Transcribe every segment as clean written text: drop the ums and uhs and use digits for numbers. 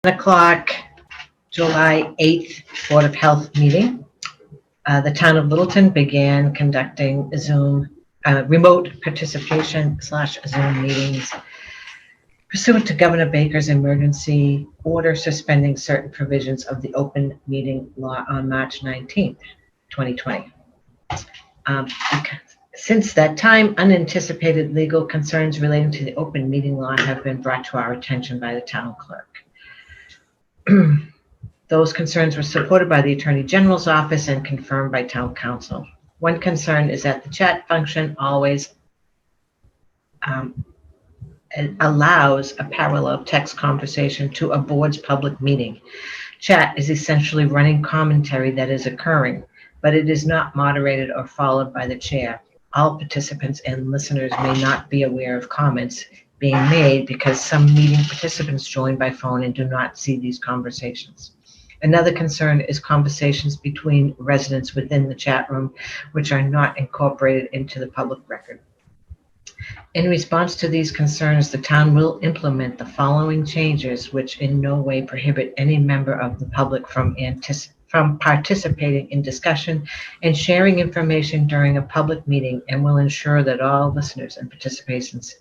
o'clock, July 8th Board of Health meeting. The town of Littleton began conducting remote participation / Zoom meetings pursuant to Governor Baker's emergency order suspending certain provisions of the open meeting law on March 19th, 2020. Since that time, unanticipated legal concerns relating to the open meeting law have been brought to our attention by the town clerk. Those concerns were supported by the Attorney General's office and confirmed by town council. One concern is that the chat function always allows a parallel text conversation to a board's public meeting. Chat is essentially running commentary that is occurring, but it is not moderated or followed by the chair. All participants and listeners may not be aware of comments being made because some meeting participants join by phone and do not see these conversations. Another concern is conversations between residents within the chat room, which are not incorporated into the public record. In response to these concerns, the town will implement the following changes, which in no way prohibit any member of the public from participating in discussion and sharing information during a public meeting, and will ensure that all listeners and participants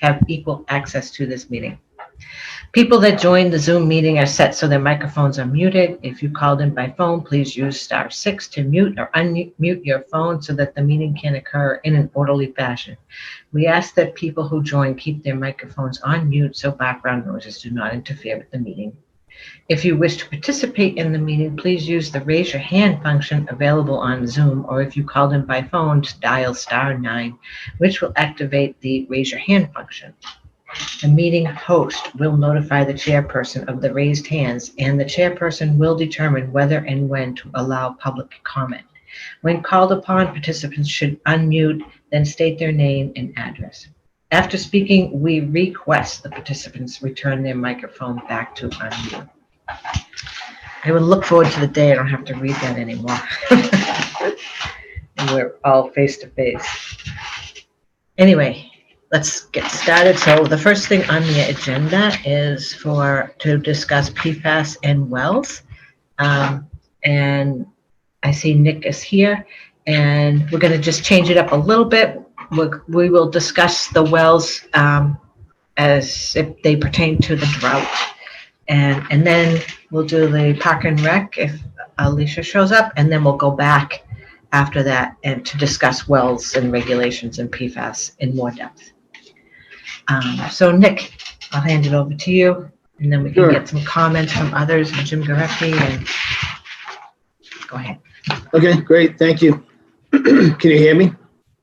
have equal access to this meeting. People that join the Zoom meeting are set so their microphones are muted. If you called in by phone, please use *6 to mute or unmute your phone so that the meeting can occur in an orderly fashion. We ask that people who join keep their microphones on mute so background noises do not interfere with the meeting. If you wish to participate in the meeting, please use the raise your hand function available on Zoom, or if you called in by phone, dial *9, which will activate the raise your hand function. The meeting host will notify the chairperson of the raised hands, and the chairperson will determine whether and when to allow public comment. When called upon, participants should unmute, then state their name and address. After speaking, we request the participants return their microphone back to unmute. I would look forward to the day I don't have to read that anymore. And we're all face to face. Anyway, let's get started. So the first thing on the agenda is to discuss PFAS and wells. And I see Nick is here, and we're going to just change it up a little bit. We will discuss the wells as if they pertain to the drought. And then we'll do the park and rec if Alicia shows up, and then we'll go back after that and to discuss wells and regulations and PFAS in more depth. So Nick, I'll hand it over to you, and then we can get some comments from others, and Jim Gorecki, and go ahead. Okay, great, thank you. Can you hear me?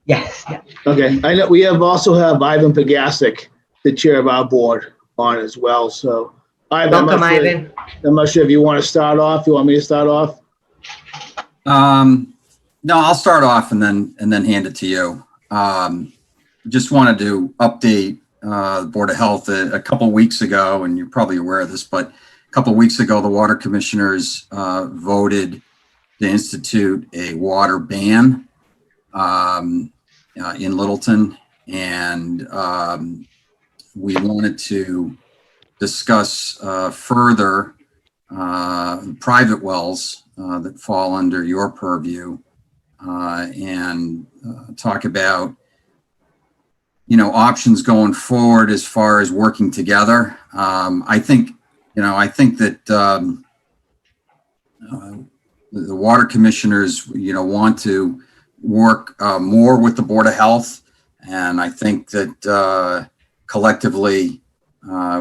Yes. Yeah. Okay, I know we also have Ivan Pegasic, the chair of our board, on as well. So, Ivan, welcome, Ivan. I'm not sure if you want to start off. You want me to start off? No, I'll start off and then hand it to you. Just wanted to update the Board of Health a couple of weeks ago, and you're probably aware of this, but a couple of weeks ago, the water commissioners voted to institute a water ban in Littleton, and we wanted to discuss further private wells that fall under your purview, and talk about options going forward as far as working together. I think that the water commissioners, want to work more with the Board of Health, and I think that collectively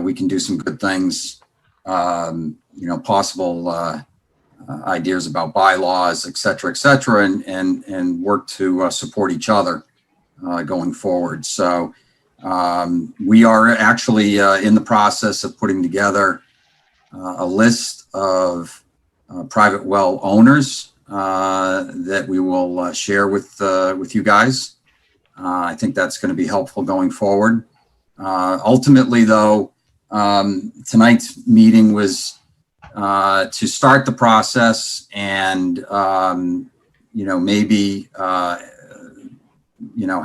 we can do some good things. Possible ideas about bylaws, et cetera, and work to support each other going forward. So we are actually in the process of putting together a list of private well owners that we will share with you guys. I think that's going to be helpful going forward. Ultimately, though, tonight's meeting was to start the process and maybe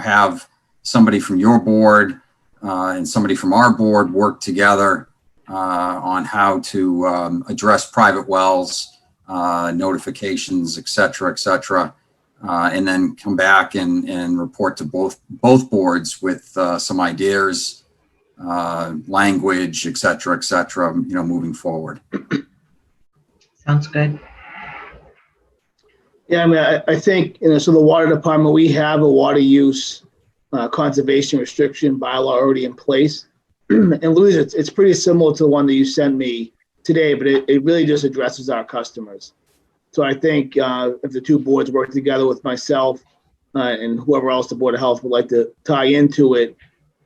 have somebody from your board and somebody from our board work together on how to address private wells, notifications, et cetera, and then come back and report to both boards with some ideas, language, et cetera, moving forward. Sounds good. Yeah, I mean, I think, so the water department, we have a water use conservation restriction bylaw already in place. And Louise, it's pretty similar to the one that you sent me today, but it really just addresses our customers. So I think if the two boards work together with myself and whoever else the Board of Health would like to tie into it,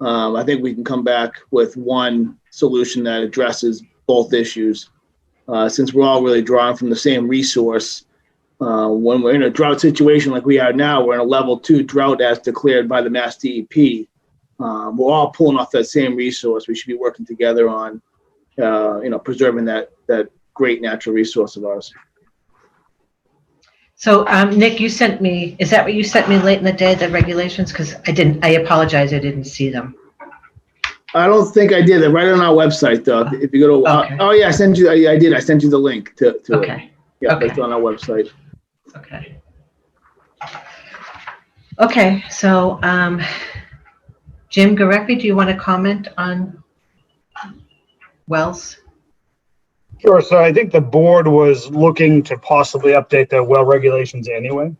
I think we can come back with one solution that addresses both issues. Since we're all really drawing from the same resource, when we're in a drought situation like we are now, we're in a level 2 drought as declared by the Mass DEP. We're all pulling off that same resource. We should be working together on, preserving that great natural resource of ours. So, Nick, you sent me, is that what you sent me late in the day, the regulations? Because I apologize, I didn't see them. I don't think I did. They're right on our website, though. If you go to, Okay. oh yeah, I sent you. I did. I sent you the link to it. Okay. Yeah, Okay. it's on our website. Okay. Okay, so, Jim Garecki, do you want to comment on wells? Sure. So I think the board was looking to possibly update the well regulations anyway.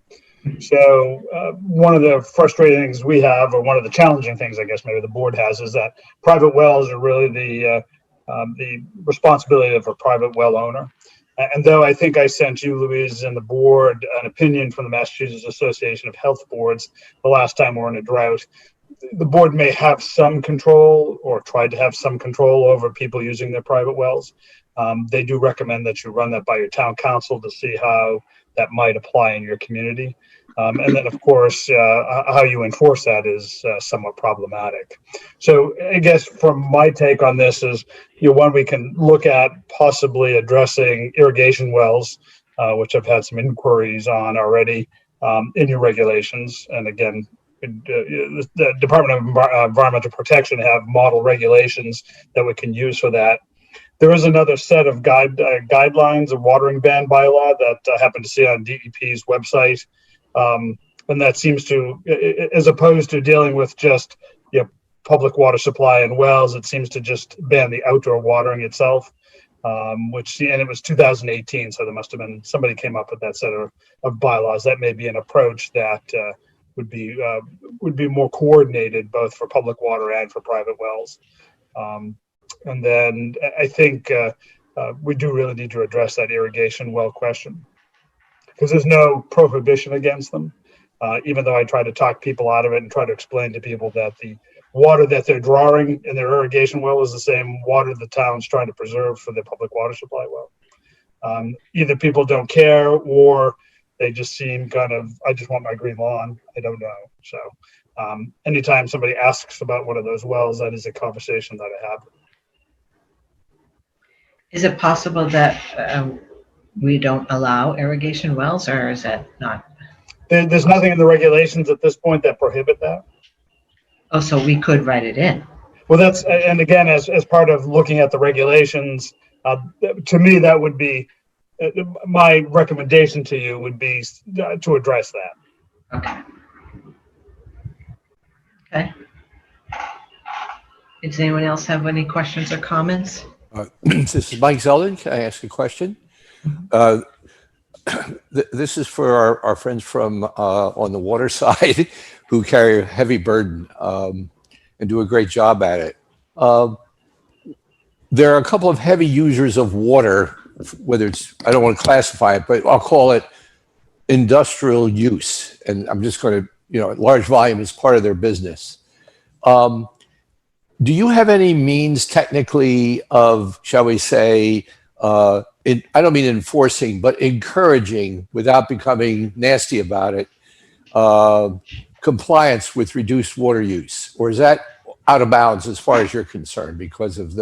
So one of the frustrating things we have, or one of the challenging things, I guess maybe the board has, is that private wells are really the responsibility of a private well owner. And though I think I sent you, Louise, and the board an opinion from the Massachusetts Association of Health Boards the last time we were in a drought, the board may have some control or tried to have some control over people using their private wells. They do recommend that you run that by your town council to see how that might apply in your community. And then, of course, how you enforce that is somewhat problematic. So I guess from my take on this is, one, we can look at possibly addressing irrigation wells, which I've had some inquiries on already in your regulations. And again, the Department of Environmental Protection have model regulations that we can use for that. There is another set of guidelines, a watering ban bylaw that I happen to see on DEP's website. And that seems to, as opposed to dealing with just public water supply and wells, it seems to just ban the outdoor watering itself, and it was 2018. So there must have been, somebody came up with that set of bylaws. That may be an approach that would be more coordinated both for public water and for private wells. And then I think we do really need to address that irrigation well question, because there's no prohibition against them. Even though I try to talk people out of it and try to explain to people that the water that they're drawing in their irrigation well is the same water the town's trying to preserve for the public water supply well. Either people don't care or they just seem kind of, I just want my green lawn. I don't know. So anytime somebody asks about one of those wells, that is a conversation that I have. Is it possible that we don't allow irrigation wells, or is that not? There's nothing in the regulations at this point that prohibit that. Oh, so we could write it in. Well, and again, as part of looking at the regulations, to me, that would be, my recommendation to you would be to address that. Okay. Okay. Does anyone else have any questions or comments? This is Mike Zeldin. Can I ask a question? This is for our friends from on the water side who carry a heavy burden and do a great job at it. There are a couple of heavy users of water, whether it's, I don't want to classify it, but I'll call it industrial use. And I'm just going to, large volume is part of their business. Do you have any means technically of, shall we say, I don't mean enforcing, but encouraging, without becoming nasty about it, compliance with reduced water use? Or is that out of bounds as far as you're concerned because of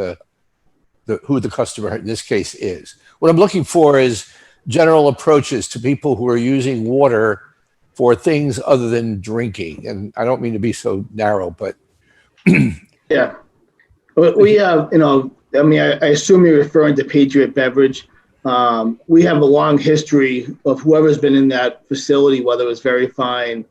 who the customer in this case is? What I'm looking for is general approaches to people who are using water for things other than drinking. And I don't mean to be so narrow, but Yeah, we have, I mean, I assume you're referring to Patriot Beverage. We have a long history of whoever's been in that facility, whether it was Very Fine,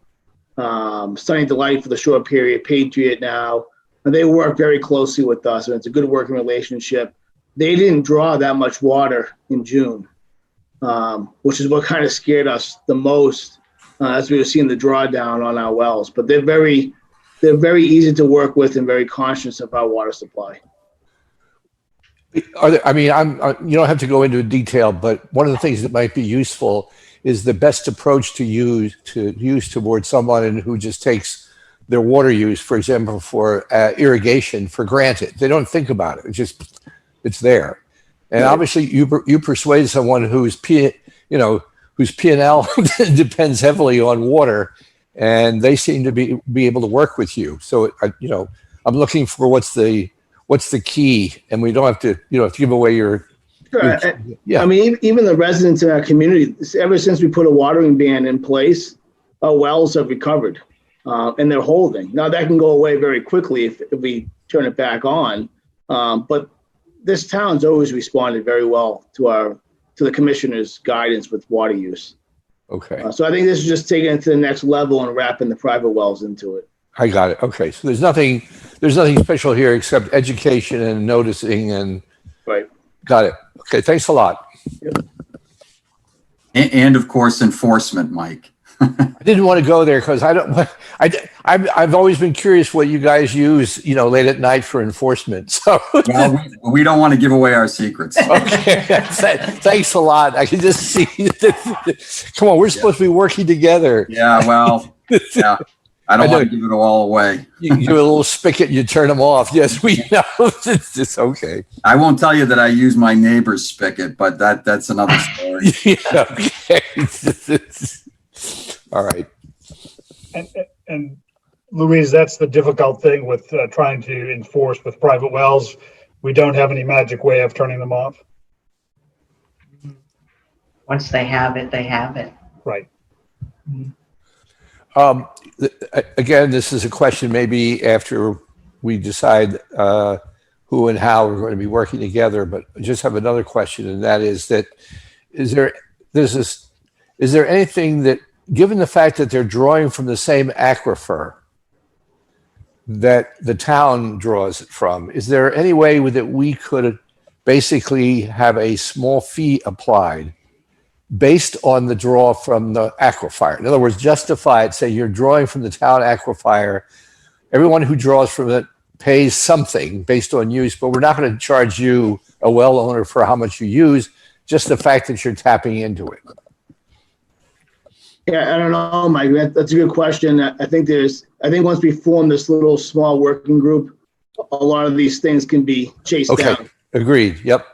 Sunny Delight for the short period, Patriot now, and they work very closely with us, and it's a good working relationship. They didn't draw that much water in June, which is what kind of scared us the most as we were seeing the drawdown on our wells. But they're very easy to work with and very conscious of our water supply. I mean, you don't have to go into detail, but one of the things that might be useful is the best approach to use towards someone who just takes their water use, for example, for irrigation for granted. They don't think about it. It's there. And Right. obviously you persuade someone whose P&L depends heavily on water, and they seem to be able to work with you. So, I'm looking for what's the key, and we don't have to, to give away your. Sure. Yeah. I mean, even the residents in our community, ever since we put a watering ban in place, our wells have recovered, and they're holding. Now that can go away very quickly if we turn it back on. But this town's always responded very well to the commissioner's guidance with water use. Okay. So I think this is just taking it to the next level and wrapping the private wells into it. I got it. Okay. So there's nothing special here except education and noticing and. Right. Got it. Okay. Thanks a lot. Yep. And of course, enforcement, Mike. I didn't want to go there because I've always been curious what you guys use, late at night for enforcement. So Well, we don't want to give away our secrets. okay, thanks a lot. I can just see. Come on, we're supposed to be working together. Yeah, well, yeah. I don't want to give it all away. You do a little spigot, you turn them off. Yes, we know. It's okay. I won't tell you that I use my neighbor's spigot, but that's another story. Yeah, okay. All right. And Louise, that's the difficult thing with trying to enforce with private wells. We don't have any magic way of turning them off. Once they have it, they have it. Right. Again, this is a question maybe after we decide who and how we're going to be working together, but I just have another question, and that is there anything that, given the fact that they're drawing from the same aquifer that the town draws it from, is there any way that we could basically have a small fee applied based on the draw from the aquifer? In other words, justify it, say you're drawing from the town aquifer. Everyone who draws from it pays something based on use, but we're not going to charge you, a well owner, for how much you use, just the fact that you're tapping into it. Yeah, I don't know, Mike. That's a good question. I think once we form this little small working group, a lot of these things can be chased down. Agreed. Yep.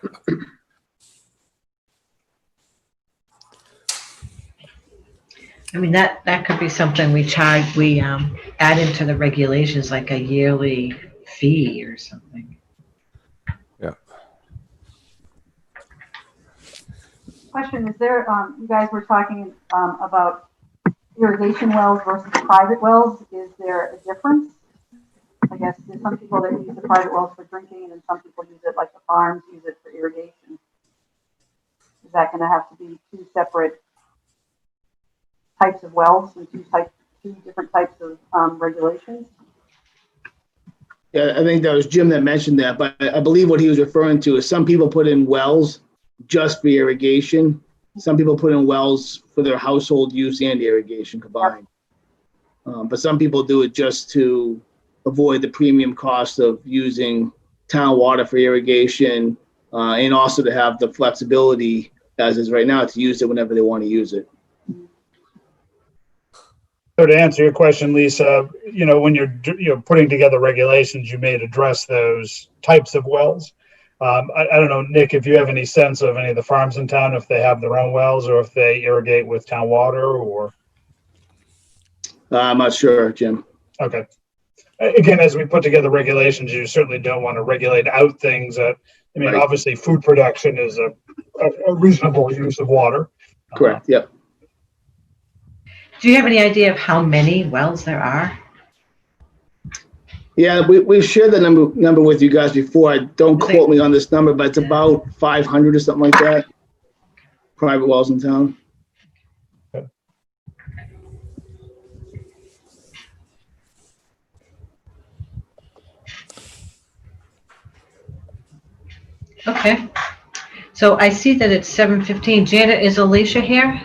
I mean, that could be something we add into the regulations, like a yearly fee or something. Yeah. Question, is there, you guys were talking about irrigation wells versus private wells. Is there a difference? I guess there's some people that use the private wells for drinking and some people use it, like the farms use it for irrigation. Is that going to have to be two separate types of wells and two different types of regulations? Yeah, I think that was Jim that mentioned that, but I believe what he was referring to is some people put in wells just for irrigation. Some people put in wells for their household use and irrigation combined. But some people do it just to avoid the premium cost of using town water for irrigation, and also to have the flexibility, as is right now, to use it whenever they want to use it. So to answer your question, Lisa, when you're putting together regulations, you may address those types of wells. I don't know, Nick, if you have any sense of any of the farms in town, if they have their own wells or if they irrigate with town water or. I'm not sure, Jim. Okay. Again, as we put together regulations, you certainly don't want to regulate out things that, Right. Obviously food production is a reasonable use of water. Correct. Yep. Do you have any idea of how many wells there are? Yeah, we've shared the number with you guys before. Don't quote me on this number, but it's about 500 or something like that. Private wells in town. Okay. So I see that it's 7:15. Janet, is Alicia here?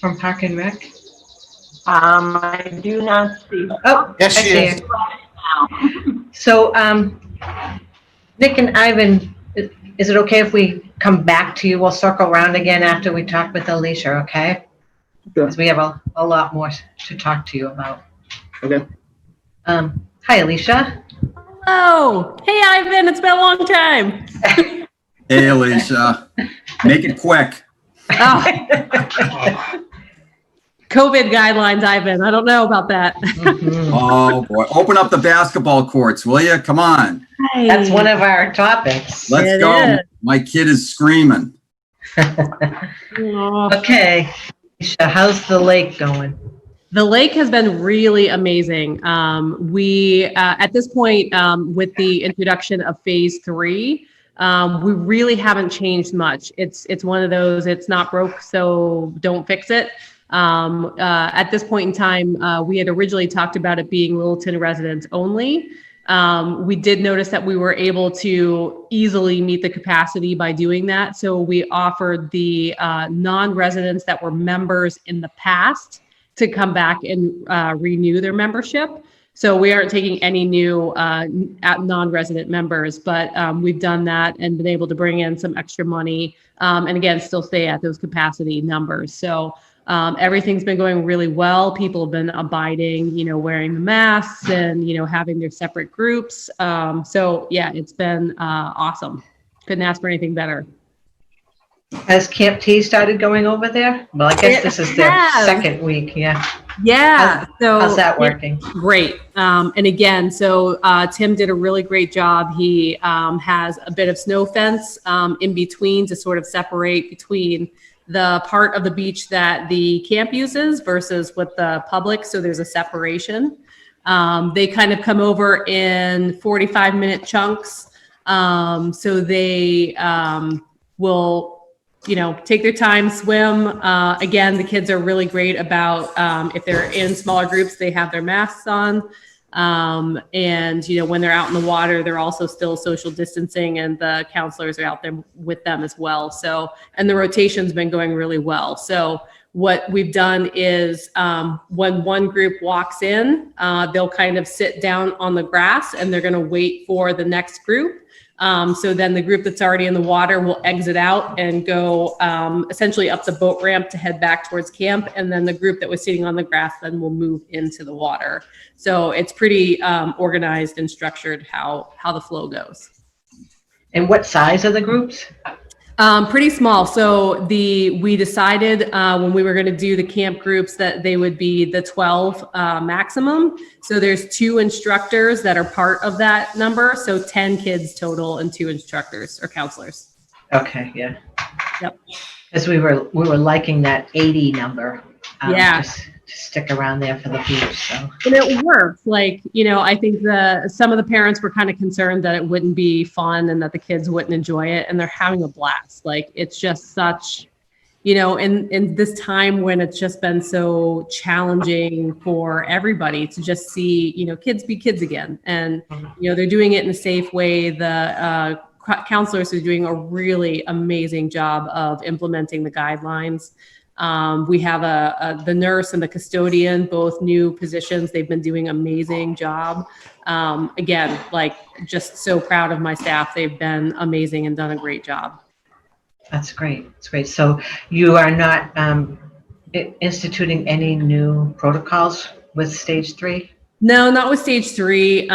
From Park and Rec? I do not see. Oh, Yes, I she see is. her. So, Nick and Ivan, is it okay if we come back to you? We'll circle around again after we talk with Alicia, okay? Sure. Because we have a lot more to talk to you about. Okay. Hi, Alicia. Hello. Hey, Ivan. It's been a long time. Hey, Alicia, make it quick. Oh. COVID guidelines, Ivan. I don't know about that. Mhm. Oh, boy. Open up the basketball courts, will you? Come on. That's one of our topics. Let's It go. is. My kid is screaming. Oh. Okay, Alicia, how's the lake going? The lake has been really amazing. We, at this point, with the introduction of phase 3, we really haven't changed much. It's one of those, it's not broke, so don't fix it. At this point in time, we had originally talked about it being Littleton residents only. We did notice that we were able to easily meet the capacity by doing that. So we offered the non-residents that were members in the past to come back and renew their membership. So we aren't taking any new non-resident members, but we've done that and been able to bring in some extra money and again, still stay at those capacity numbers. So everything's been going really well. People have been abiding, wearing the masks and, having their separate groups. So yeah, it's been awesome. Couldn't ask for anything better. Has Camp T started going over there? Well, I guess It this is their has. second week, yeah. Yeah. So How's that working? Great. And again, so Tim did a really great job. He has a bit of snow fence in between to sort of separate between the part of the beach that the camp uses versus what the public. So there's a separation. They kind of come over in 45-minute chunks. So they will take their time, swim. Again, the kids are really great about, if they're in smaller groups, they have their masks on. And, when they're out in the water, they're also still social distancing and the counselors are out there with them as well. So, and the rotation's been going really well. So what we've done is, when one group walks in, they'll kind of sit down on the grass and they're going to wait for the next group. So then the group that's already in the water will exit out and go essentially up the boat ramp to head back towards camp. And then the group that was sitting on the grass then will move into the water. So it's pretty organized and structured how the flow goes. And what size are the groups? Pretty small. So we decided when we were going to do the camp groups that they would be the 12 maximum. So there's 2 instructors that are part of that number. So 10 kids total and 2 instructors or counselors. Okay, yeah. Yep. Because we were liking that 80 number. Yeah. Just to stick around there for the beach, so. And it worked. Like, I think some of the parents were kind of concerned that it wouldn't be fun and that the kids wouldn't enjoy it, and they're having a blast. Like, it's just such, in this time when it's just been so challenging for everybody to just see, kids be kids again. And, they're doing it in a safe way. The counselors are doing a really amazing job of implementing the guidelines. We have the nurse and the custodian, both new positions. They've been doing an amazing job. Again, like, just so proud of my staff. They've been amazing and done a great job. That's great. That's great. So you are not instituting any new protocols with stage 3? No, not with stage 3.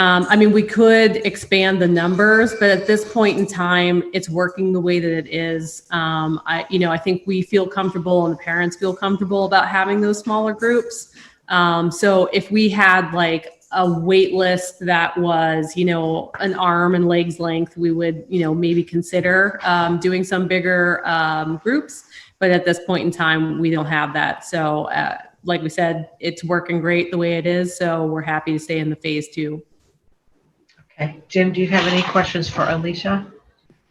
We could expand the numbers, but at this point in time, it's working the way that it is. I think we feel comfortable and the parents feel comfortable about having those smaller groups. So if we had like a wait list that was, an arm and legs length, we would, maybe consider doing some bigger groups. But at this point in time, we don't have that. So like we said, it's working great the way it is. So we're happy to stay in the phase 2. Okay. Jim, do you have any questions for Alicia?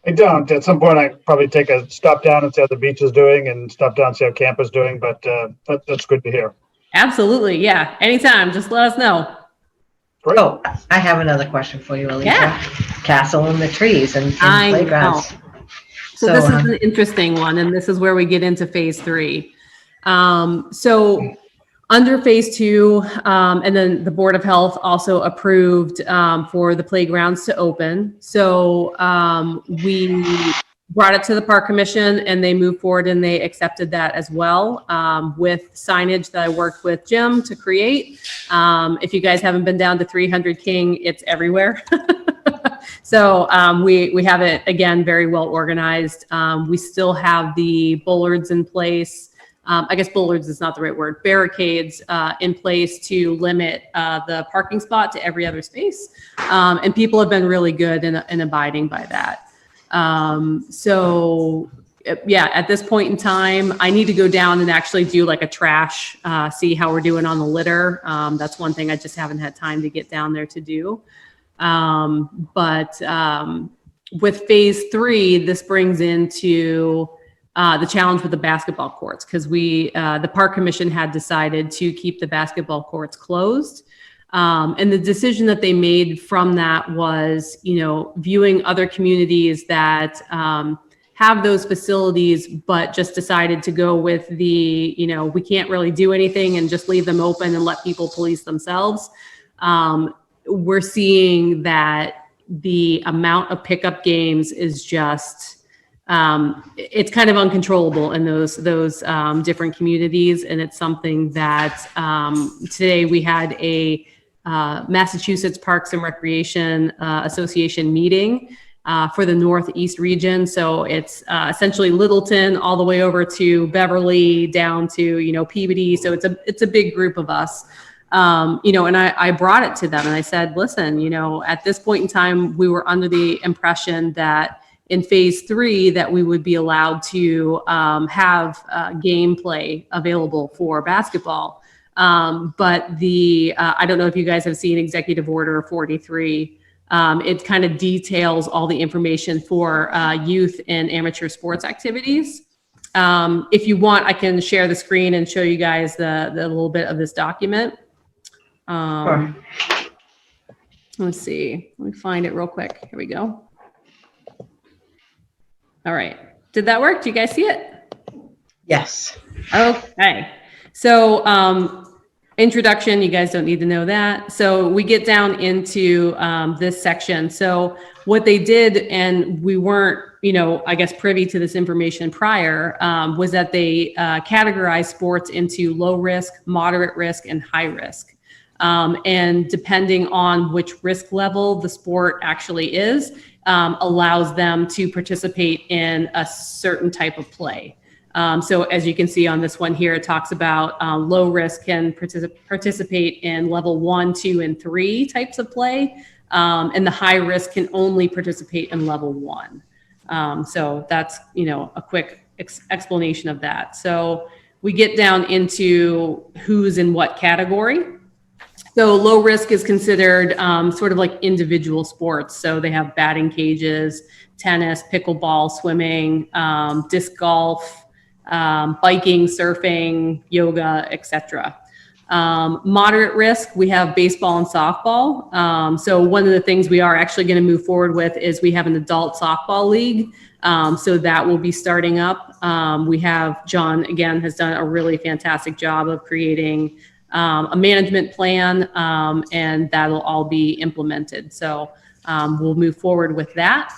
I don't. At some point, I probably take a stop down and see how the beach is doing, and stop down and see how camp is doing. But that's good to hear. Absolutely. Yeah. Anytime. Just let us know. Great. Oh, I have another question for you, Alicia. Yeah. Castle in the trees and I playgrounds. So this is an interesting one, and this is where we get into phase 3. So under phase 2, and then the Board of Health also approved for the playgrounds to open. So we brought it to the Park Commission, and they moved forward and they accepted that as well, with signage that I worked with Jim to create. If you guys haven't been down to 300 King, it's everywhere. So we have it, again, very well organized. We still have the bollards in place. I guess bollards is not the right word, barricades in place to limit the parking spot to every other space. And people have been really good in abiding by that. So yeah, at this point in time, I need to go down and actually do like a trash, see how we're doing on the litter. That's one thing I just haven't had time to get down there to do. But with phase 3, this brings into the challenge with the basketball courts, because the Park Commission had decided to keep the basketball courts closed. And the decision that they made from that was, viewing other communities that have those facilities, but just decided to go with the, we can't really do anything and just leave them open and let people police themselves. We're seeing that the amount of pickup games is just, it's kind of uncontrollable in those different communities. And it's something that today we had a Massachusetts Parks and Recreation Association meeting for the Northeast region. So it's essentially Littleton all the way over to Beverly down to, Peabody. So it's a big group of us. And I brought it to them and I said, listen, at this point in time, we were under the impression that in phase 3 that we would be allowed to have gameplay available for basketball. But I don't know if you guys have seen Executive Order 43. It kind of details all the information for youth and amateur sports activities. If you want, I can share the screen and show you guys the little bit of this document. Sure. Let's see. Let me find it real quick. Here we go. All right. Did that work? Do you guys see it? Yes. Okay. So introduction, you guys don't need to know that. So we get down into this section. So what they did, and we weren't, I guess privy to this information prior, was that they categorized sports into low risk, moderate risk, and high risk. And depending on which risk level the sport actually is, allows them to participate in a certain type of play. So as you can see on this one here, it talks about low risk can participate in level 1, 2, and 3 types of play. And the high risk can only participate in level 1. So that's, a quick explanation of that. So we get down into who's in what category. So low risk is considered sort of like individual sports. So they have batting cages, tennis, pickleball, swimming, disc golf, biking, surfing, yoga, etc. Moderate risk, we have baseball and softball. So one of the things we are actually going to move forward with is we have an adult softball league. So that will be starting up. We have John, again, has done a really fantastic job of creating a management plan, and that'll all be implemented. So we'll move forward with that.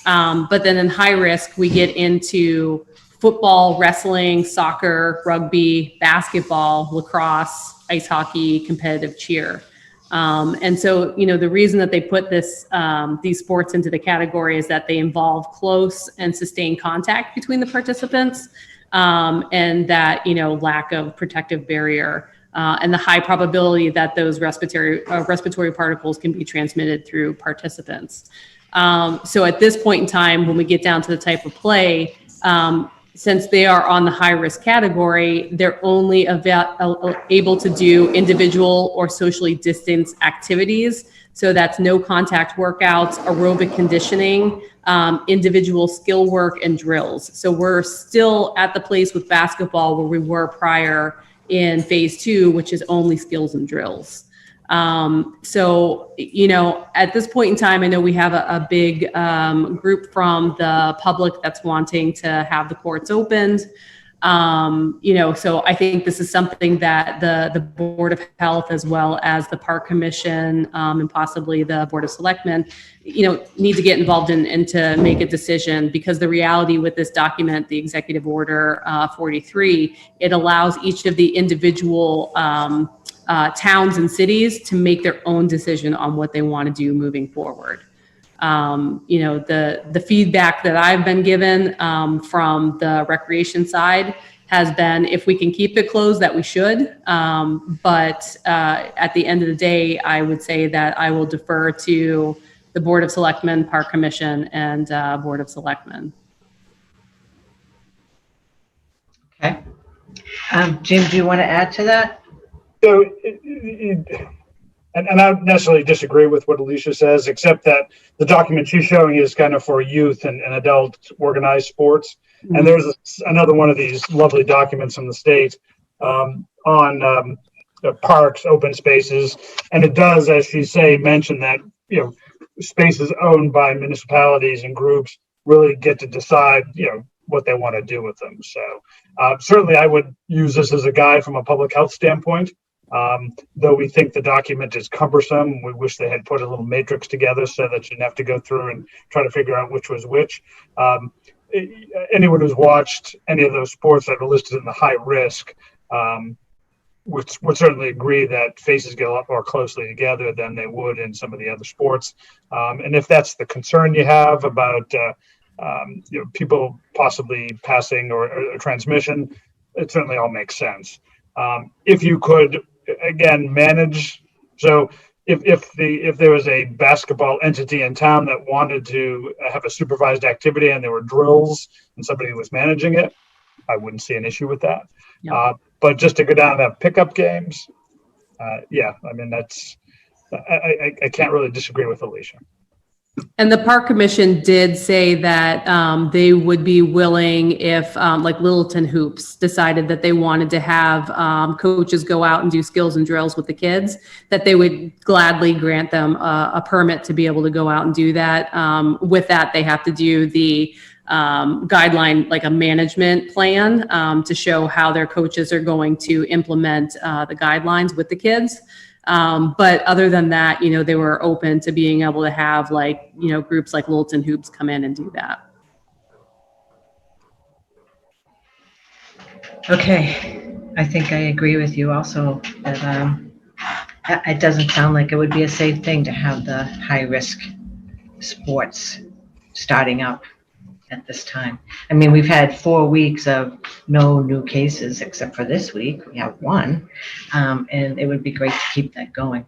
But then in high risk, we get into football, wrestling, soccer, rugby, basketball, lacrosse, ice hockey, competitive cheer. And so, the reason that they put these sports into the category is that they involve close and sustained contact between the participants, and that, lack of protective barrier. And the high probability that those respiratory particles can be transmitted through participants. So at this point in time, when we get down to the type of play, since they are on the high risk category, they're only able to do individual or socially distanced activities. So that's no contact workouts, aerobic conditioning, individual skill work, and drills. So we're still at the place with basketball where we were prior in phase 2, which is only skills and drills. So, at this point in time, I know we have a big group from the public that's wanting to have the courts opened. So I think this is something that the Board of Health, as well as the Park Commission, and possibly the Board of Selectmen, need to get involved in and to make a decision, because the reality with this document, the Executive Order 43, it allows each of the individual towns and cities to make their own decision on what they want to do moving forward. The feedback that I've been given from the recreation side has been, if we can keep it closed, that we should. But at the end of the day, I would say that I will defer to the Board of Selectmen, Park Commission, and Board of Selectmen. Okay. Jim, do you want to add to that? So, and I don't necessarily disagree with what Alicia says, except that the document she's showing is kind of for youth and adult organized sports. Mm-hmm. And there's another one of these lovely documents from the state on parks, open spaces. And it does, as she say, mention that, spaces owned by municipalities and groups really get to decide, what they want to do with them. So certainly I would use this as a guide from a public health standpoint. Though we think the document is cumbersome, we wish they had put a little matrix together so that you didn't have to go through and try to figure out which was which. Anyone who's watched any of those sports that are listed in the high risk would certainly agree that faces get a lot more closely together than they would in some of the other sports. And if that's the concern you have about people possibly passing or transmission, it certainly all makes sense. If you could, again, manage, so if there was a basketball entity in town that wanted to have a supervised activity and there were drills and somebody was managing it, I wouldn't see an issue with that. Yeah. But just to go down and have pickup games, that's, I can't really disagree with Alicia. And the Park Commission did say that they would be willing if, like Littleton Hoops decided that they wanted to have coaches go out and do skills and drills with the kids, that they would gladly grant them a permit to be able to go out and do that. With that, they have to do the guideline, like a management plan to show how their coaches are going to implement the guidelines with the kids. But other than that, they were open to being able to have groups like Littleton Hoops come in and do that. Okay. I think I agree with you also that it doesn't sound like it would be a safe thing to have the high risk sports starting up at this time. I mean, we've had 4 weeks of no new cases except for this week. We have one, and it would be great to keep that going.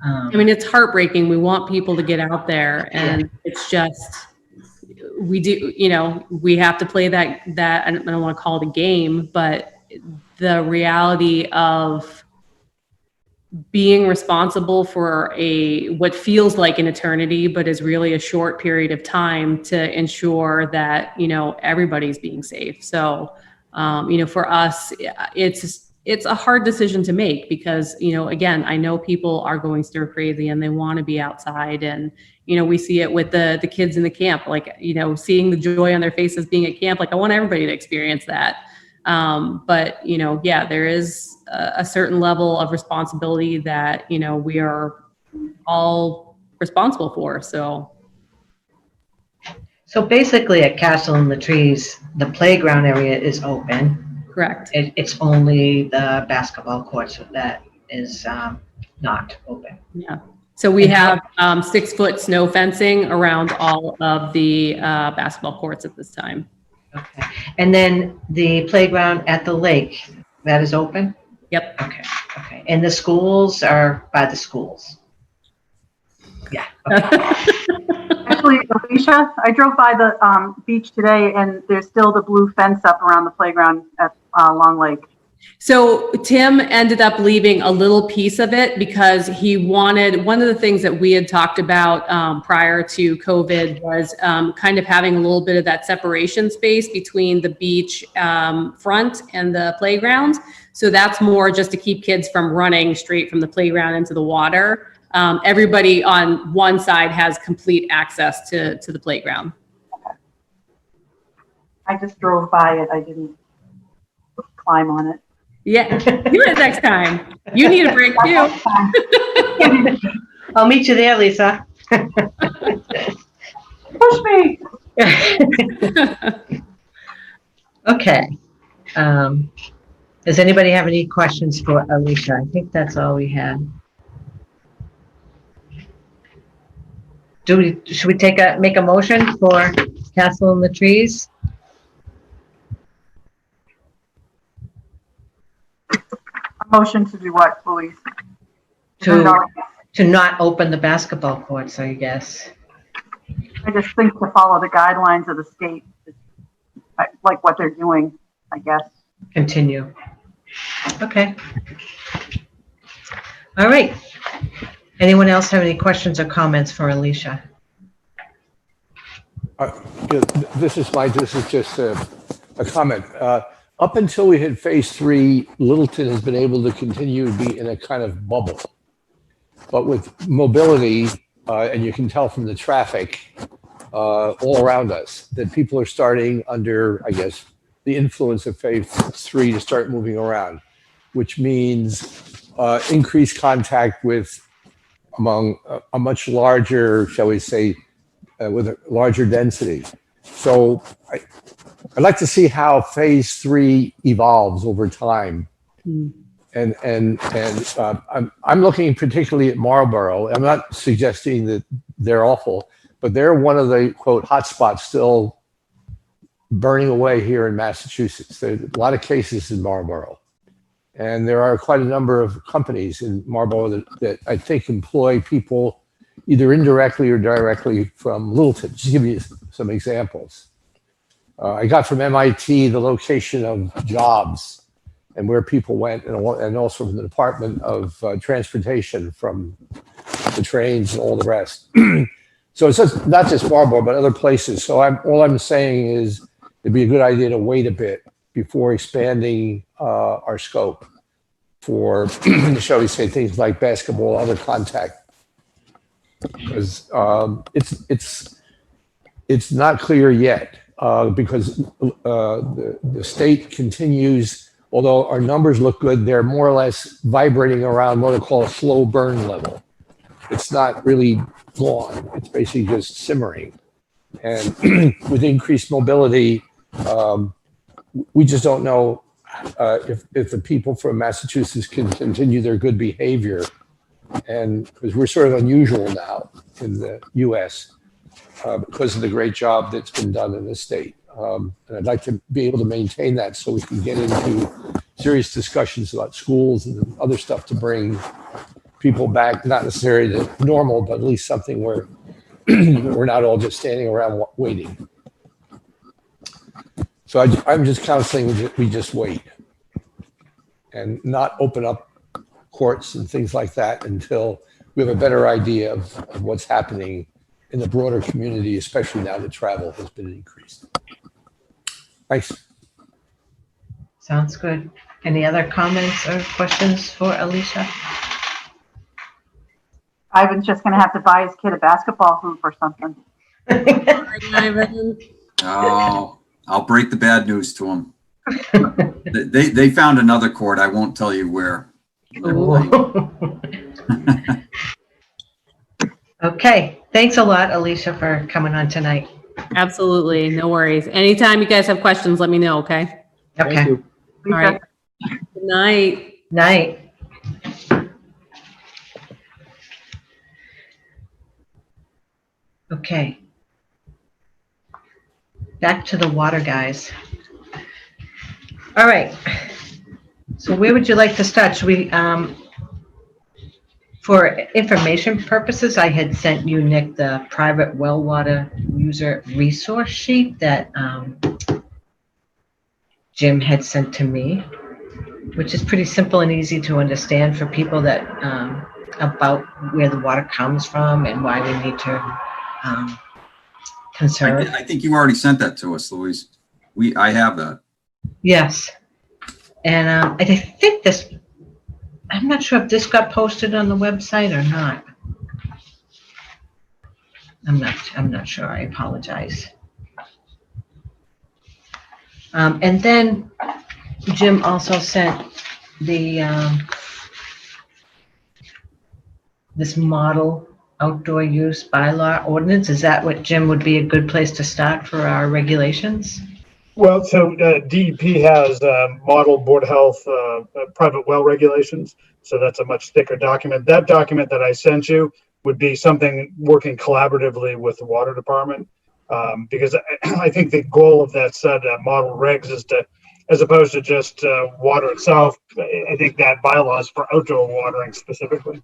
It's heartbreaking. We want people to get out there, and it's just, we do, we have to play that, I don't want to call it a game, but the reality of being responsible for what feels like an eternity, but is really a short period of time to ensure that, everybody's being safe. So, for us, it's a hard decision to make because, again, I know people are going stir crazy and they want to be outside, and, we see it with the kids in the camp, seeing the joy on their faces being at camp. I want everybody to experience that. But, there is a certain level of responsibility that, we are all responsible for. So basically at Castle in the Trees, the playground area is open. Correct. It's only the basketball courts that is not open. Yeah. So we have 6-foot snow fencing around all of the basketball courts at this time. Okay. And then the playground at the lake, that is open? Yep. Okay. And the schools are by the schools? Yeah. Okay. Actually, Alicia, I drove by the beach today, and there's still the blue fence up around the playground at Long Lake. So Tim ended up leaving a little piece of it because he wanted, one of the things that we had talked about prior to COVID was kind of having a little bit of that separation space between the beach front and the playground. So that's more just to keep kids from running straight from the playground into the water. Everybody on one side has complete access to the playground. I just drove by it. I didn't climb on it. Yeah, do it next time. You need a break too. I'll meet you there, Lisa. Push me. Okay. Does anybody have any questions for Alicia? I think that's all we had. Should we make a motion for Castle in the Trees? Motion to do what, Louise? To not open the basketball courts, I guess. I just think to follow the guidelines of the state, like what they're doing, I guess. Continue. Okay. All right. Anyone else have any questions or comments for Alicia? This is just a comment. Up until we hit phase 3, Littleton has been able to continue to be in a kind of bubble. But with mobility, and you can tell from the traffic all around us, that people are starting under, I guess, the influence of phase 3 to start moving around, which means increased contact with among a much larger, shall we say, with a larger density. So I'd like to see how phase 3 evolves over time. And I'm looking particularly at Marlborough. I'm not suggesting that they're awful, but they're one of the, quote, hotspots still burning away here in Massachusetts. There's a lot of cases in Marlborough. And there are quite a number of companies in Marlborough that I think employ people either indirectly or directly from Littleton. Just to give you some examples. I got from MIT the location of jobs and where people went, and also from the Department of Transportation, from the trains and all the rest. So it's not just Marlborough, but other places. So all I'm saying is it'd be a good idea to wait a bit before expanding our scope for, shall we say, things like basketball, other contact. Because it's not clear yet. Because the state continues, although our numbers look good, they're more or less vibrating around what I call a slow burn level. It's not really gone. It's basically just simmering. And with increased mobility, we just don't know if the people from Massachusetts can continue their good behavior. And because we're sort of unusual now in the US. Because of the great job that's been done in this state. And I'd like to be able to maintain that so we can get into serious discussions about schools and other stuff to bring people back, not necessarily to normal, but at least something where we're not all just standing around waiting. So I'm just counseling we just wait and not open up courts and things like that until we have a better idea of what's happening in the broader community, especially now that travel has been increased. Thanks. Sounds good. Any other comments or questions for Alicia? Ivan's just going to have to buy his kid a basketball hoop or something. Oh, I'll break the bad news to him. They found another court. I won't tell you where. Okay. Thanks a lot, Alicia, for coming on tonight. Absolutely. No worries. Anytime you guys have questions, let me know. Okay. Okay. Thank you. All right. Good night. Night. Okay. Back to the water guys. All right. So where would you like to start? Should we, For information purposes, I had sent you, Nick, the private well water user resource sheet that Jim had sent to me, which is pretty simple and easy to understand for people that about where the water comes from and why we need to conserve. I think you already sent that to us, Louise. I have that. Yes, and I think this. I'm not sure if this got posted on the website or not. I'm not sure. I apologize. And then Jim also sent the this model outdoor use bylaw ordinance. Is that what, Jim, would be a good place to start for our regulations? Well, so DEP has model Board of Health private well regulations. So that's a much thicker document. That document that I sent you would be something working collaboratively with the water department. Because I think the goal of that set model regs is to, as opposed to just water itself, I think that bylaw is for outdoor watering specifically.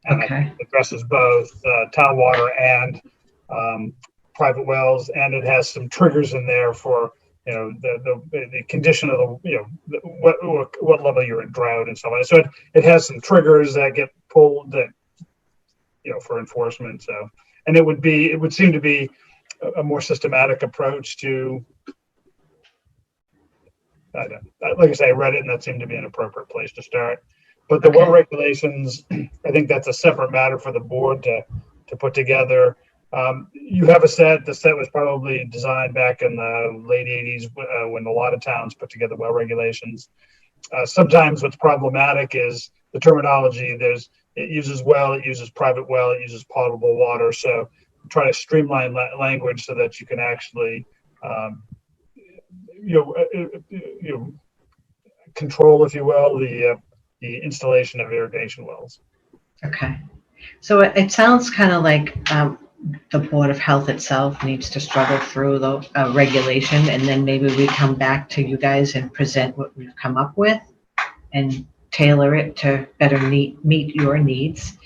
And Okay. it addresses both town water and private wells, and it has some triggers in there for, you know, the condition of the, you know, what level you're in drought and so on. So it has some triggers that get pulled that, you know, for enforcement. So, and it would seem to be a more systematic approach to, like I say, I read it and that seemed to be an appropriate place to start. But the well regulations, I think that's a separate matter for the board to put together. You have a set. The set was probably designed back in the late 80s when a lot of towns put together well regulations. Sometimes what's problematic is the terminology. It uses well, it uses private well, it uses potable water. So try to streamline language so that you can actually, control, if you will, the installation of irrigation wells. Okay. So it sounds kind of like the Board of Health itself needs to struggle through the regulation, and then maybe we come back to you guys and present what we've come up with and tailor it to better meet your needs.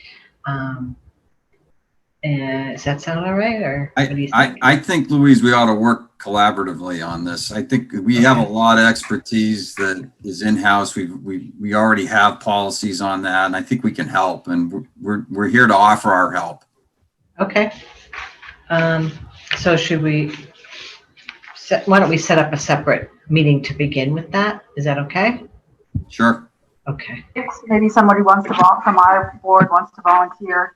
And does that sound all right, or what do you think? I think, Louise, we ought to work collaboratively on this. I think we have a lot of expertise that is in-house. We already have policies on that, and I think we can help, and we're here to offer our help. Okay. So should we why don't we set up a separate meeting to begin with that? Is that okay? Sure. Okay. Maybe somebody wants to from our board wants to volunteer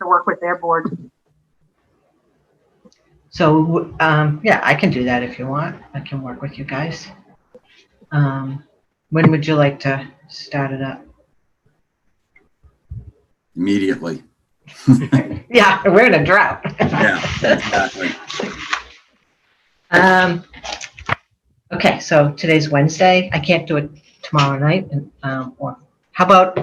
to work with their board. So, yeah, I can do that if you want. I can work with you guys. When would you like to start it up? Immediately. Yeah, we're in a drought. Yeah, exactly. Okay, so today's Wednesday. I can't do it tomorrow night. Or how about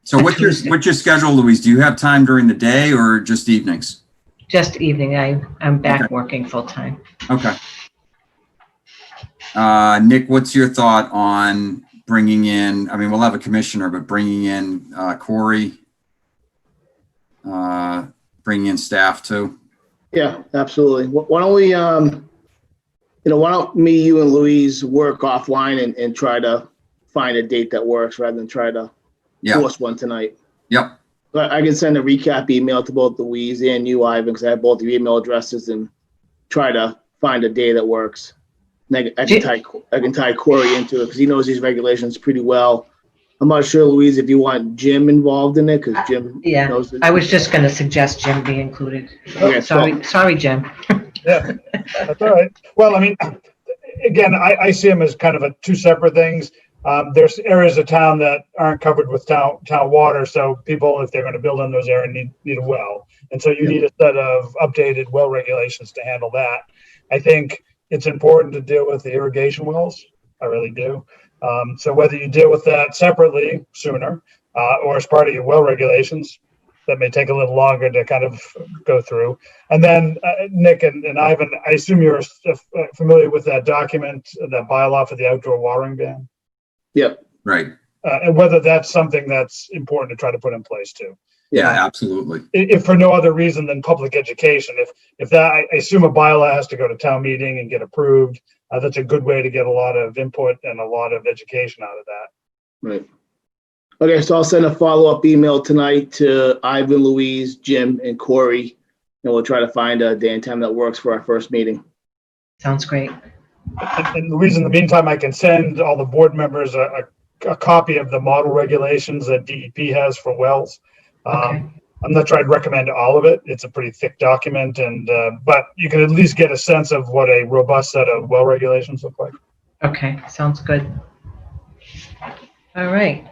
So what's your schedule, Louise? Do you have time during the day or just evenings? just evening? I'm back Okay. working full time. Okay. Nick, what's your thought on bringing in, I mean, we'll have a commissioner, but bringing in Corey, bringing in staff too? Yeah, absolutely. Why don't we, why don't me, you and Louise work offline and try to find a date that works rather than try to force one tonight. Yep. But I can send a recap email to both Louise and you, Ivan, because I have both your email addresses, and try to find a day that works. And I can tie Corey into it because he knows these regulations pretty well. I'm not sure, Louise, if you want Jim involved in it, because Jim knows it. I was just going to suggest Jim be included. Okay, Sorry, Jim. Yeah, that's all right. Well, I mean, again, I see them as kind of two separate things. There's areas of town that aren't covered with town water, so people, if they're going to build in those areas, need a well, and so you need a set of updated well regulations to handle that. I think it's important to deal with the irrigation wells. I really do. So whether you deal with that separately sooner or as part of your well regulations, that may take a little longer to kind of go through. And then Nick and Ivan, I assume you're familiar with that document, that bylaw for the outdoor watering ban? Yep. Right. and whether that's something that's important to try to put in place too. Yeah, absolutely. If for no other reason than public education. If that, I assume a bylaw has to go to town meeting and get approved. That's a good way to get a lot of input and a lot of education out of that. Right. Okay, so I'll send a follow-up email tonight to Ivan, Louise, Jim, and Corey, and we'll try to find a day and time that works for our first meeting. Sounds great. And Louise, in the meantime, I can send all the board members a copy of the model regulations that DEP has for wells. Okay. I'm not trying to recommend all of it. It's a pretty thick document, and but you can at least get a sense of what a robust set of well regulations look like. Okay, sounds good. All right.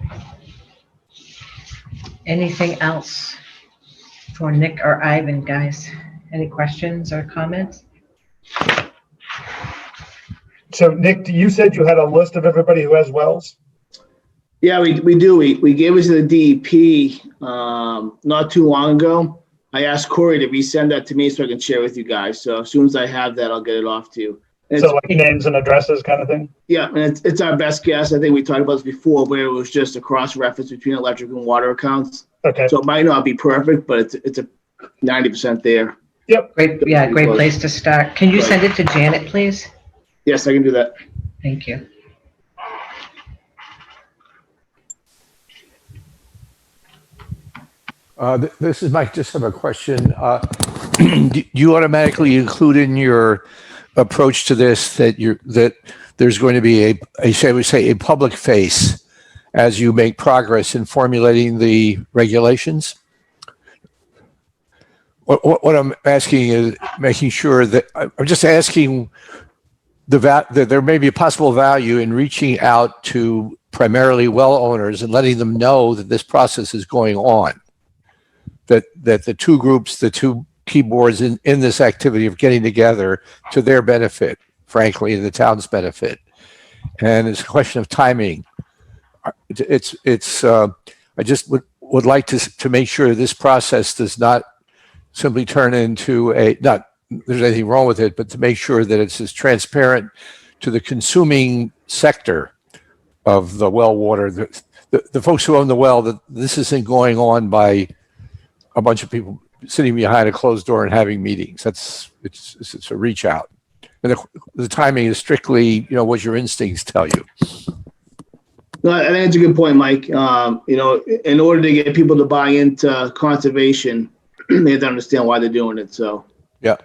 Anything else for Nick or Ivan, guys? Any questions or comments? So, Nick, you said you had a list of everybody who has wells? Yeah, we do. We gave it to the DEP not too long ago. I asked Corey to resend that to me so I can share with you guys. So as soon as I have that, I'll get it off to you. And So like names and addresses kind of thing? yeah, and it's our best guess. I think we talked about this before, where it was just a cross-reference between electric and water accounts. Okay. So it might not be perfect, but it's a 90% there. Yep. Great, yeah, great place to start. Can you send it to Janet, please? Yes, I can do that. Thank you. This is Mike. Just have a question. Do you automatically include in your approach to this that there's going to be a public face as you make progress in formulating the regulations? What I'm asking is making sure that I'm just asking that there may be a possible value in reaching out to primarily well owners and letting them know that this process is going on. That the two groups, the two keyboards in this activity of getting together to their benefit, frankly, and the town's benefit. And it's a question of timing. I just would like to make sure this process does not simply turn into not there's anything wrong with it, but to make sure that it's as transparent to the consuming sector of the well water, the folks who own the well, that this isn't going on by a bunch of people sitting behind a closed door and having meetings. It's a reach out. And the timing is strictly, what your instincts tell you. No, I think it's a good point, Mike. In order to get people to buy into conservation, they have to understand why they're doing it. So yeah,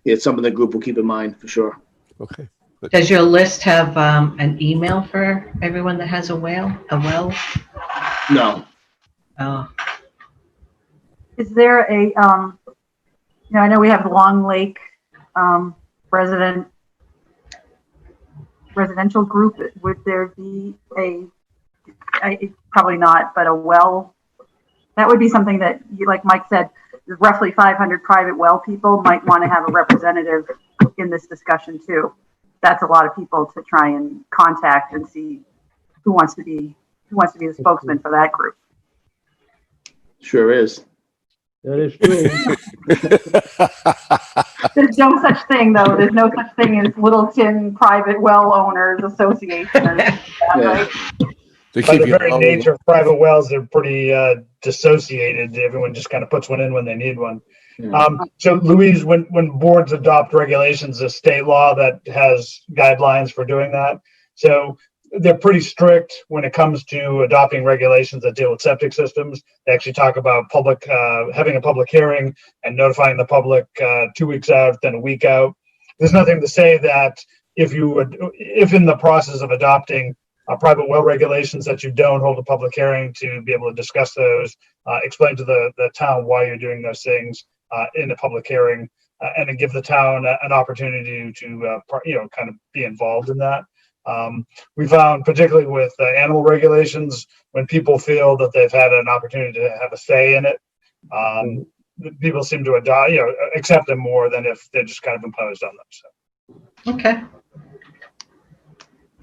it's something the group will keep in mind for sure. Okay. Does your list have an email for everyone that has a well? No. Oh, Is there a, I know we have Long Lake residential group. Would there be probably not, but a well? That would be something that, like Mike said, roughly 500 private well people might want to have a representative in this discussion too. That's a lot of people to try and contact and see who wants to be the spokesman for that group. Sure is. That is true. There's no such thing, though. There's no such thing as Littleton Private Well Owners Association. Right? By the very nature of private wells, they're pretty dissociated. Everyone just kind of puts one in when they need one. Yeah. So, Louise, when boards adopt regulations, there's state law that has guidelines for doing that. So they're pretty strict when it comes to adopting regulations that deal with septic systems. They actually talk about having a public hearing and notifying the public 2 weeks out, then a week out. There's nothing to say that if in the process of adopting private well regulations that you don't hold a public hearing to be able to discuss those, explain to the town why you're doing those things in a public hearing, and then give the town an opportunity to kind of be involved in that. We found, particularly with animal regulations, when people feel that they've had an opportunity to have a say in it, people seem to accept them more than if they're just kind of imposed on them. So. okay.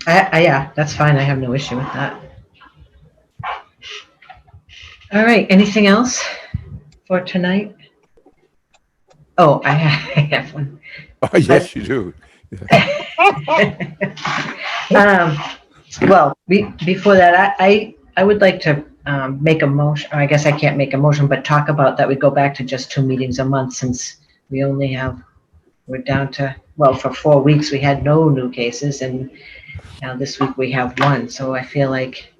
Yeah, that's fine. I have no issue with that. All right. Anything else for tonight? Oh, I have one. Oh, yes, you do. Well, before that, I would like to make a motion, I guess I can't make a motion, but talk about that we go back to just 2 meetings a month since we only have, we're down to, well, for 4 weeks, we had no new cases, and now this week we have one. So I feel like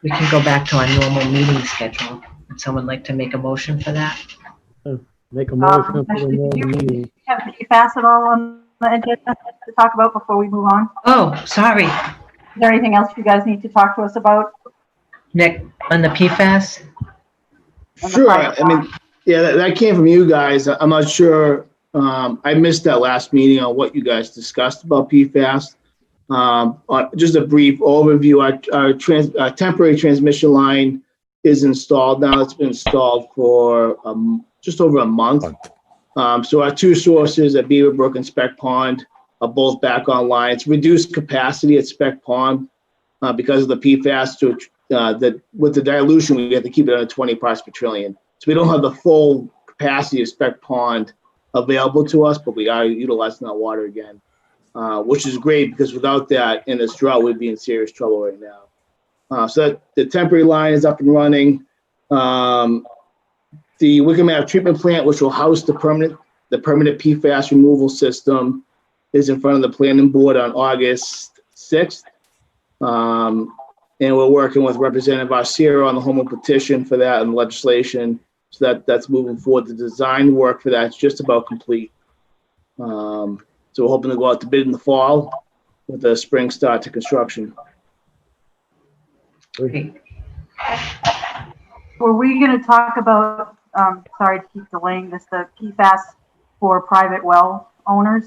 we can go back to our normal meeting schedule. Would someone like to make a motion for that? Make a motion for the Actually, did normal you meeting. have PFAS at all on the agenda to talk about before we move on? Oh, sorry, Is there anything else you guys need to talk to us about? Nick, on the PFAS? And the Sure, private I mean, yeah, that came from you guys. I'm not sure, I missed that last meeting on what you guys discussed about PFAS. Just a brief overview, our temporary transmission line is installed now. It's been installed for just over a month. So our two sources at Beaver Brook and Speck Pond are both back online. It's reduced capacity at Speck Pond because of the PFAS. That with the dilution, we have to keep it under 20 parts per trillion. So we don't have the full capacity of Speck Pond available to us, but we are utilizing that water again, which is great because without that, in this drought, we'd be in serious trouble right now. So that the temporary line is up and running. The Wickham Ave treatment plant, which will house the permanent PFAS removal system, is in front of the planning board on August 6th. And we're working with Representative Arcero on the home petition for that and legislation. So that's moving forward. The design work for that's just about complete. So we're hoping to go out to bid in the fall with a spring start to construction. Great. Were we going to talk about, sorry to keep delaying this, the PFAS for private well owners?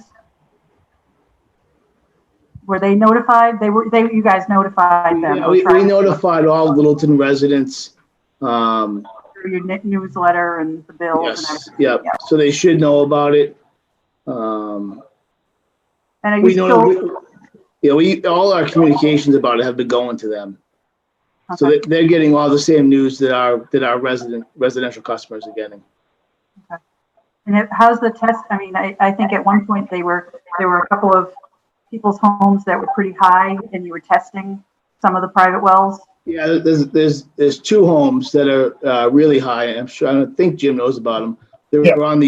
Were they notified? You guys notified them? Yeah, we notified all Littleton residents. Through your newsletter and the bills and Yes, everything? yeah. So they should know about it. And are you We still, know, all our communications about it have been going to them. So okay. they're getting all the same news that our residential customers are getting. And how's the test? I mean, I think at one point there were a couple of people's homes that were pretty high and you were testing some of the private wells. Yeah, there's two homes that are really high. I don't think Jim knows about them. They're Yeah. on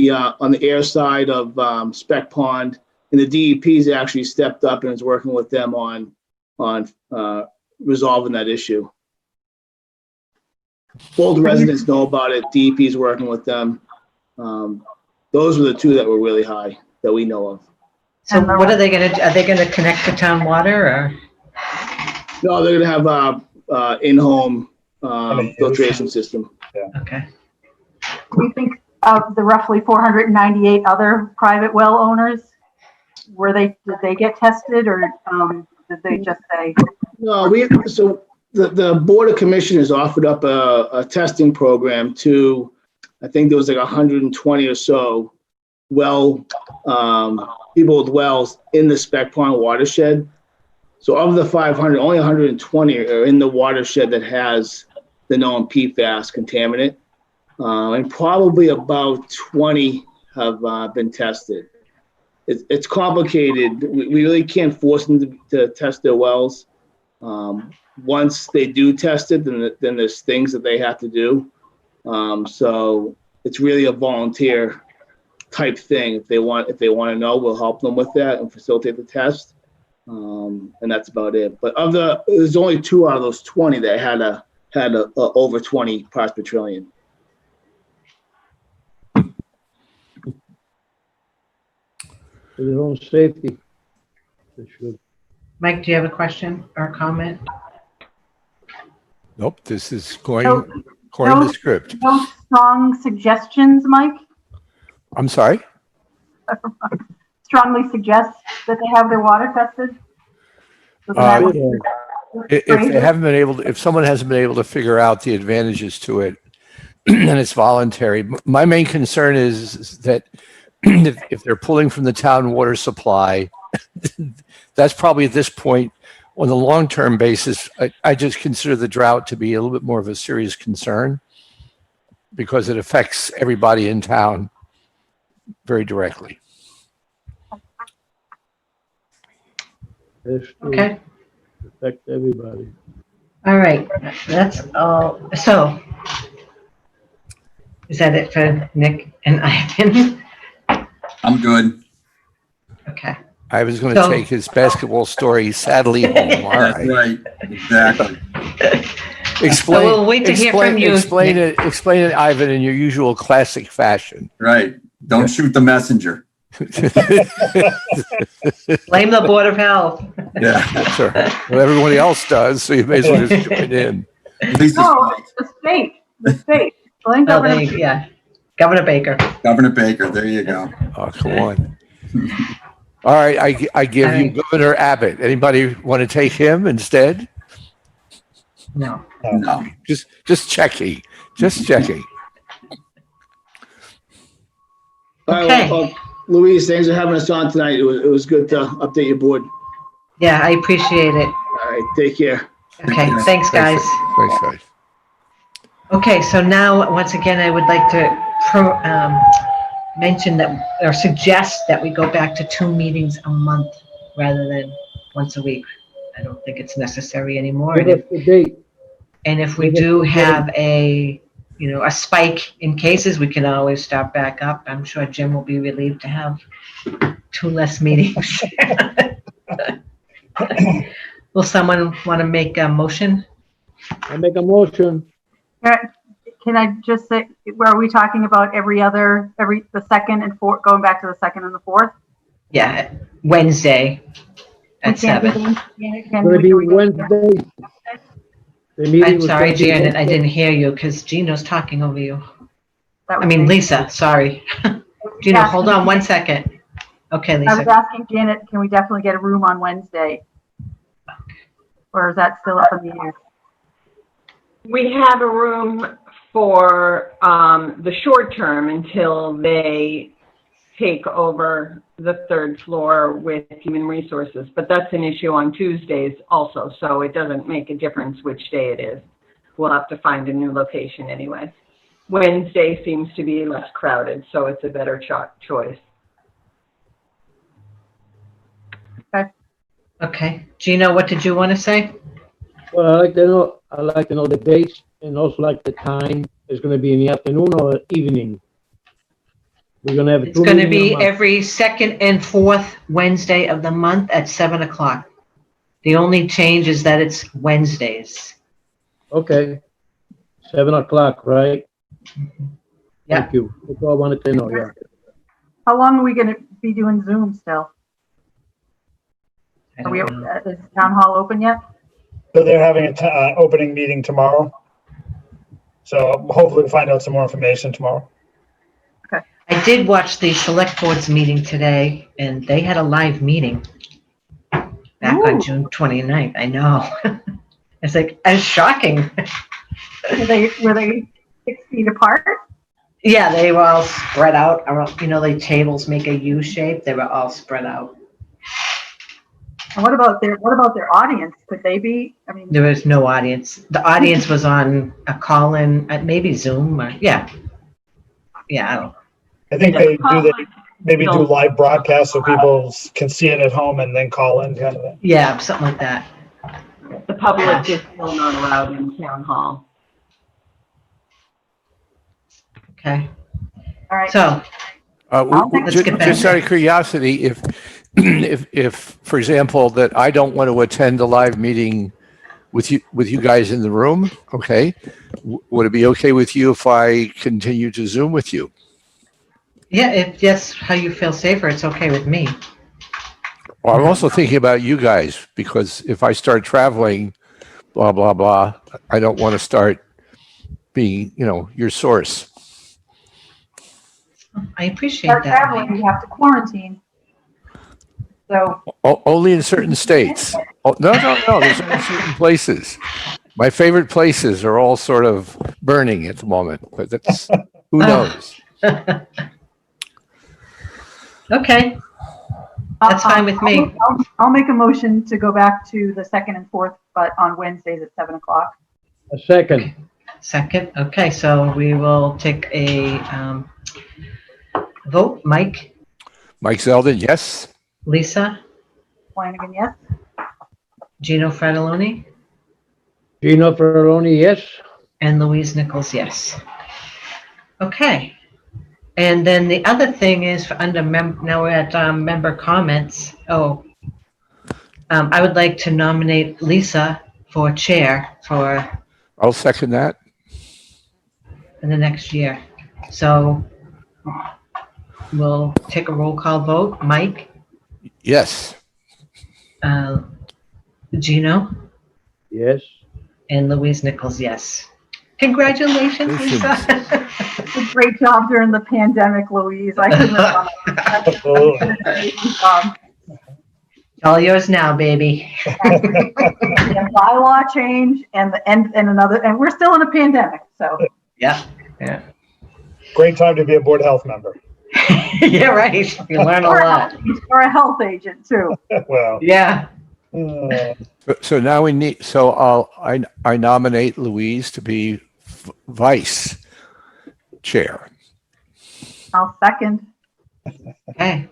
the air side of Speck Pond, and the DEP's actually stepped up and is working with them on resolving that issue. Both residents know about it. DEP's working with them. Those were the two that were really high that we know of. So what are they gonna do? Are they gonna connect to town water or? No, they're gonna have in-home filtration system. Okay. Do you think of the roughly 498 other private well owners, did they get tested or did they just say? No, so the Board of Commissioners offered up a testing program to, I think there was like 120 or so people with wells in the Speck Pond watershed. So of the 500, only 120 are in the watershed that has the known PFAS contaminant. And probably about 20 have been tested. It's complicated. We really can't force them to test their wells. Once they do test it, then there's things that they have to do. So it's really a volunteer type thing. If they want to know, we'll help them with that and facilitate the test. And that's about it. But there's only 2 out of those 20 that had over 20 parts per trillion. For their own safety. They should. Mike, do you have a question or a comment? Nope, this is going No- according to no- script. No strong suggestions, Mike? I'm sorry? Strongly suggest that they have their water tested? So Uh, that- If someone hasn't been able to figure out the advantages to it, and it's voluntary, my main concern is that if they're pulling from the town water supply, that's probably at this point, on the long-term basis, I just consider the drought to be a little bit more of a serious concern because it affects everybody in town very directly. That's true. Okay. Affect everybody. All right, that's all. So, is that it for Nick and Ivan? I'm good. Okay. I was going to So- take his basketball story sadly home. All That's right. right. Exactly. Explain. So we'll wait to hear from you, Explain it. Explain it, Ivan, in your usual classic fashion. Right. Don't shoot the messenger. Blame the Board of Health. Yeah. That's all right. Well, everybody else does, so you may as well just join in. At least No, it's it's the state. Blame Oh, Governor. yeah. Governor Baker. Governor Baker. There you go. Oh, come on. All right, I give All you right. Governor Abbott. Anybody want to take him instead? No. No. Just checking. Just checking. All right, Okay. well, Louise, thanks for having us on tonight. It was good to update your board. Yeah, I appreciate it. All right, take care. Okay, thanks, guys. Thanks, guys. Okay, so now, once again, I would like to mention that, or suggest that we go back to 2 meetings a month rather than once a week. I don't think it's necessary anymore. Give us the date. And if we Give us do the date. have a spike in cases, we can always start back up. I'm sure Jim will be relieved to have 2 less meetings. Will someone want to make a motion? I make a motion. Can I just say, are we talking about the second and fourth, going back to the second and the fourth? Yeah, Wednesday at We can't do 7. them. Yeah, can Gonna we- be can we go- Wednesday. The meeting I'm was sorry, gonna be Janet, I Wednesday. didn't hear you because Gino's talking over you. that I was mean, me. Lisa, sorry. Gino, hold on 1 second. Okay, I was Lisa. asking Janet, can we definitely get a room on Wednesday? Or is that still up in the air? We have a room for the short term until they take over the 3rd floor with human resources, but that's an issue on Tuesdays also, so it doesn't make a difference which day it is. We'll have to find a new location anyway. Wednesday seems to be less crowded, so it's a better choice. Okay, Gino, what did you want to say? Well, I'd like to know the dates and also like the time. It's gonna be in the afternoon or evening? We're gonna have It's 2 going to meetings a be month. every 2nd and 4th Wednesday of the month at 7 o'clock. The only change is that it's Wednesdays. Okay. 7 o'clock, right? Yeah. Thank you. That's all I wanted to know, yeah. How long are we gonna be doing Zoom still? I Are we, don't know. is town hall open yet? So they're having an opening meeting tomorrow. So hopefully we'll find out some more information tomorrow. I did watch the select board's meeting today, and they had a live meeting back on Ooh. June 29th. I know. It's shocking. Were they 6 feet apart? Yeah, they were all spread out. The tables make a U shape. They were all spread out. And what about their audience? Could they be, There was no audience. The audience was on a call-in, maybe Zoom or, yeah. Yeah, I don't know. I think they maybe do live broadcasts so people can see it at home and then call in kind of thing. Yeah, something like that. The public is still not allowed in town hall. Okay, all right. so, let's get back Just to- out of curiosity, if, for example, that I don't want to attend a live meeting with you guys in the room, okay, would it be okay with you if I continue to Zoom with you? yeah, if that's how you feel safer, it's okay with me. Well, I'm also thinking about you guys, because if I start traveling, blah, blah, blah, I don't want to start being, your source. I appreciate Start that. traveling, you have to quarantine. So, Only in certain states. Oh, no, there's only certain places. My favorite places are all sort of burning at the moment, but that's, who knows? Okay, that's fine with me. I'll make a motion to go back to the 2nd and 4th, but on Wednesdays at 7 o'clock. A second. Second, okay, so we will take a vote. Mike, Mike Zeldin, yes? Lisa, Flanagan, yes? Gino Fratelloni, Gino Ferraroni, yes. and Louise Nichols, yes. Okay. And then the other thing is for now we're at member comments. I would like to nominate Lisa for chair for I'll second that. the next year. So we'll take a roll call vote. Mike, Yes. Gino, Yes. and Louise Nichols, yes. Congratulations, Lisa. Did a great job during the pandemic, Louise. I couldn't have done it. All yours now, baby. And bylaw change and we're still in a pandemic, so. Yeah. Great time to be a board health member. Yeah, right. You learn a lot. Or a health agent too. Well, Yeah. So now I nominate Louise to be vice chair. I'll second. Okay.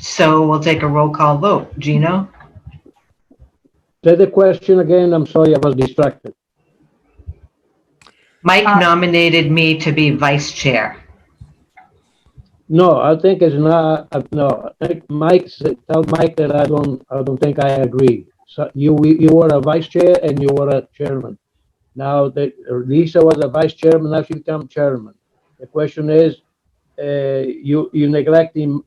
So we'll take a roll call vote. Gino, Say the question again. I'm sorry, I was distracted. Mike nominated me to be vice chair. No, I think it's not, no, I think tell Mike that I don't think I agree. So you were a vice chair and you were a chairman. Now that Lisa was a vice chairman, now she become chairman. The question is, you're neglecting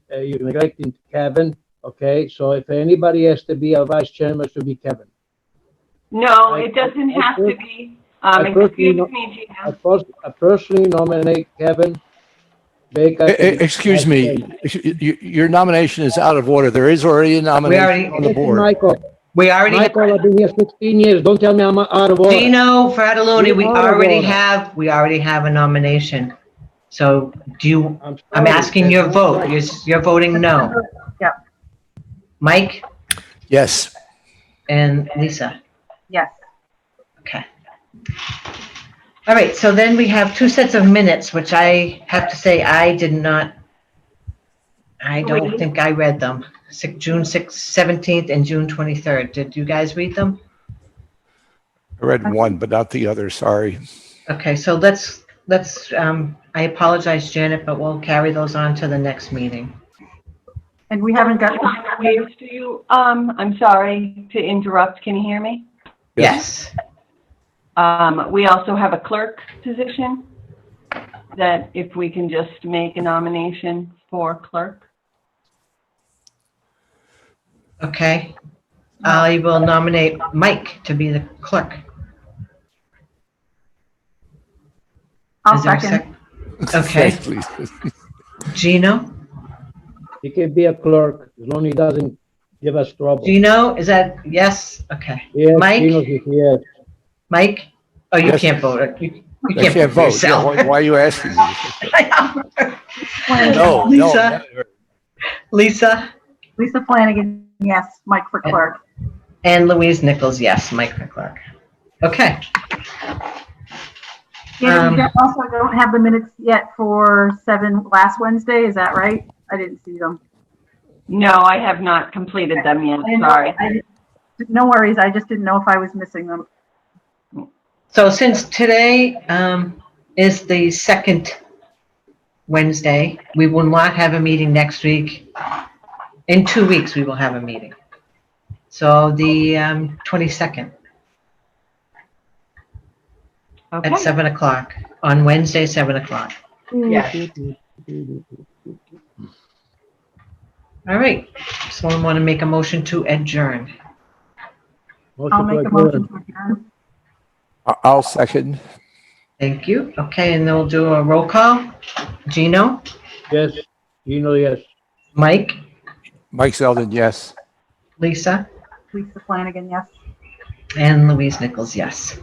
Kevin, okay? So if anybody has to be a vice chairman, it should be Kevin. No, it doesn't have to be. Excuse me, Gina. I personally nominate Kevin Baker. Excuse me, your nomination is out of order. There is already a nomination on the board. Michael, Michael, I've been here 16 years. Don't tell me I'm out of order. Gino Fratelloni, we already have a nomination. So I'm asking your vote. You're voting no. Yep. Mike Yes. and Lisa. Yes. Okay. All right, so then we have two sets of minutes, which I have to say I don't think I read them. June 6th, 17th, and June 23rd. Did you guys read them? I read one, but not the other, sorry. Okay, so let's I apologize, Janet, but we'll carry those on to the next meeting. And we haven't got. I'm sorry to interrupt. Can you hear me? Yes. We also have a clerk position that if we can just make a nomination for clerk. Okay. I will nominate Mike to be the clerk. I'll Is there a second. Okay. Yes, please. Gino? He can be a clerk as long as he doesn't give us trouble. Gino, is that yes? Okay. Yes, Mike? Gino, yes. Mike? Oh, you Yes. can't vote. You I can't for vote. yourself. Yeah, why are you asking me? No, Lisa? no. Lisa? Lisa Flanagan, yes. Mike for clerk. And Louise Nichols, yes. Mike for clerk. Okay. And we also don't have the minutes yet for last Wednesday, is that right? I didn't see them. No, I have not completed them yet. Sorry. No worries, I just didn't know if I was missing them. So since today is the second Wednesday, we will not have a meeting next week. In 2 weeks, we will have a meeting. So the 22nd Okay. at 7 o'clock, on Wednesday, 7 o'clock. Yes. All right, someone want to make a motion to adjourn? I'll make a motion to adjourn. I'll second. Thank you. Okay, and then we'll do a roll call. Gino? Yes, Gino, yes. Mike? Mike Zeldin, yes. Lisa? Lisa Flanagan, yes. And Louise Nichols, yes.